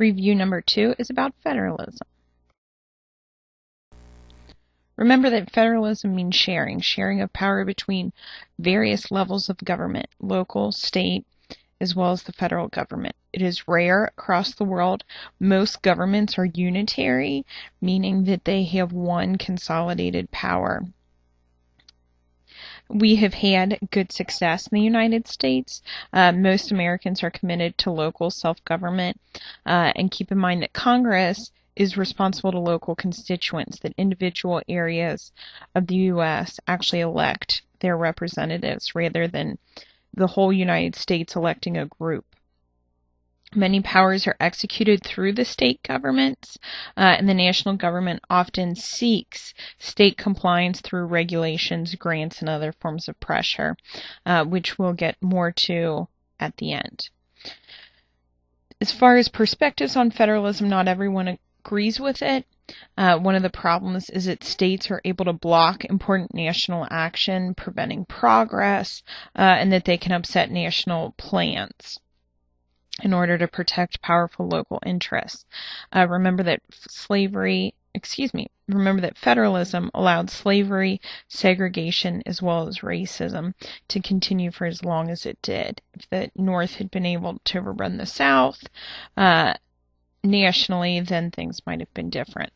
Review number 2 is about federalism. Remember that federalism means sharing of power between various levels of government, local, state, as well as the federal government. It is rare across the world. Most governments are unitary, meaning that they have one consolidated power. We have had good success in the United States. Most Americans are committed to local self-government, and keep in mind that Congress is responsible to local constituents, that individual areas of the U.S. actually elect their representatives rather than the whole United States electing a group. Many powers are executed through the state governments, and the national government often seeks state compliance through regulations, grants, and other forms of pressure, which we'll get more to at the end. As far as perspectives on federalism, not everyone agrees with it. One of the problems is that states are able to block important national action, preventing progress, and that they can upset national plans in order to protect powerful local interests. Remember that federalism allowed slavery, segregation, as well as racism to continue for as long as it did. If the North had been able to overrun the South nationally, then things might have been different.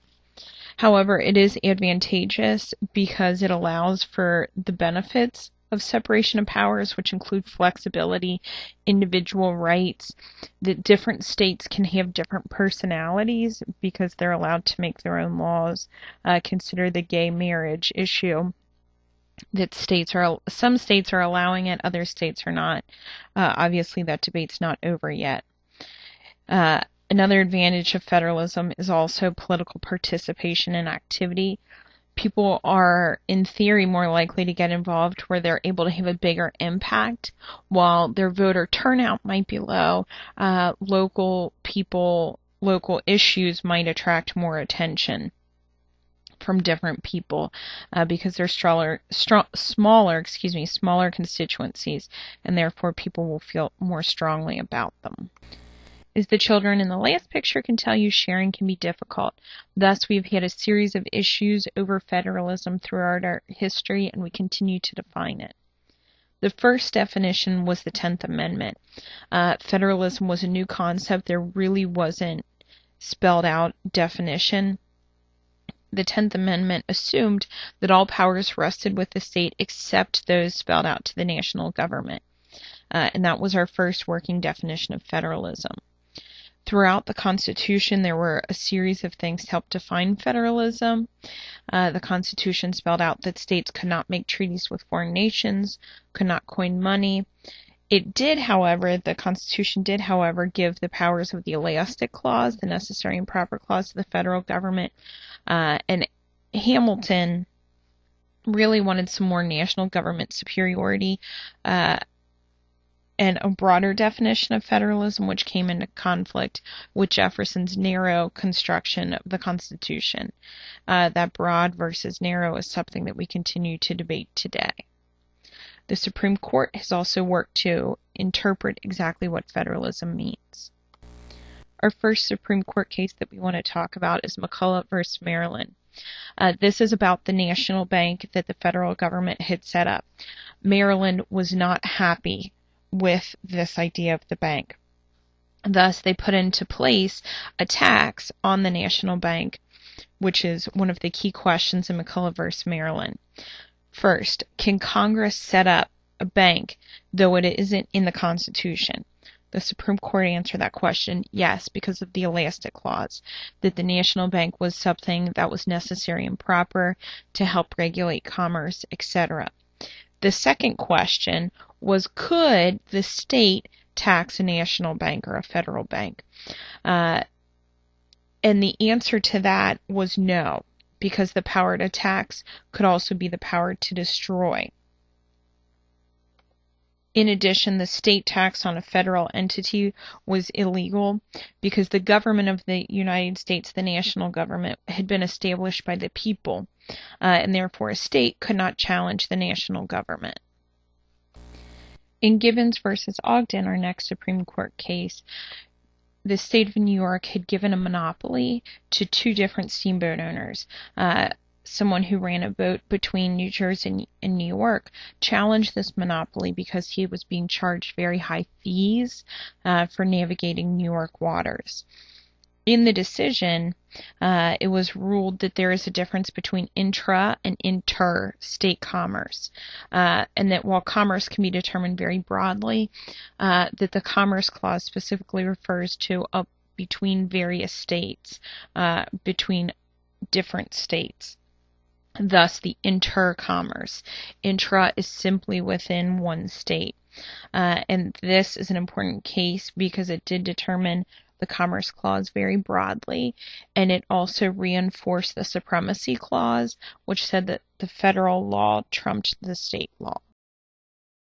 However, it is advantageous because it allows for the benefits of separation of powers, which include flexibility, individual rights, that different states can have different personalities because they're allowed to make their own laws. Consider the gay marriage issue, that some states are allowing it, other states are not. Obviously, that debate's not over yet. Another advantage of federalism is also political participation and activity. People are, in theory, more likely to get involved where they're able to have a bigger impact. While their voter turnout might be low, local issues might attract more attention from different people because they're smaller constituencies, and therefore people will feel more strongly about them. As the children in the last picture can tell you, sharing can be difficult. Thus, we've had a series of issues over federalism throughout our history, and we continue to define it. The first definition was the 10th Amendment. Federalism was a new concept. There really wasn't spelled out definition. The 10th Amendment assumed that all powers rested with the state except those spelled out to the national government. And that was our first working definition of federalism. Throughout the Constitution, there were a series of things to help define federalism. The Constitution spelled out that states could not make treaties with foreign nations, could not coin money. The Constitution did, however, give the powers of the elastic clause, the necessary and proper clause, to the federal government. And Hamilton really wanted some more national government superiority, and a broader definition of federalism, which came into conflict with Jefferson's narrow construction of the Constitution. That broad versus narrow is something that we continue to debate today. The Supreme Court has also worked to interpret exactly what federalism means. Our first Supreme Court case that we want to talk about is McCulloch v. Maryland. This is about the national bank that the federal government had set up. Maryland was not happy with this idea of the bank. Thus, they put into place a tax on the national bank, which is one of the key questions in McCulloch v. Maryland. First, can Congress set up a bank, though it isn't in the Constitution? The Supreme Court answered that question, yes, because of the elastic clause, that the national bank was something that was necessary and proper to help regulate commerce, etc. The second question was, could the state tax a national bank or a federal bank? And the answer to that was no, because the power to tax could also be the power to destroy. In addition, the state tax on a federal entity was illegal because the government of the United States, the national government, had been established by the people, and therefore a state could not challenge the national government. In Gibbons v. Ogden, our next Supreme Court case, the state of New York had given a monopoly to two different steamboat owners. Someone who ran a boat between New Jersey and New York challenged this monopoly because he was being charged very high fees for navigating New York waters. In the decision, it was ruled that there is a difference between intra and interstate commerce, and that while commerce can be determined very broadly, that the Commerce Clause specifically refers to between various states, between different states. Thus, the intercommerce. Intra is simply within one state. And this is an important case because it did determine the Commerce Clause very broadly, and it also reinforced the Supremacy Clause, which said that the federal law trumped the state law.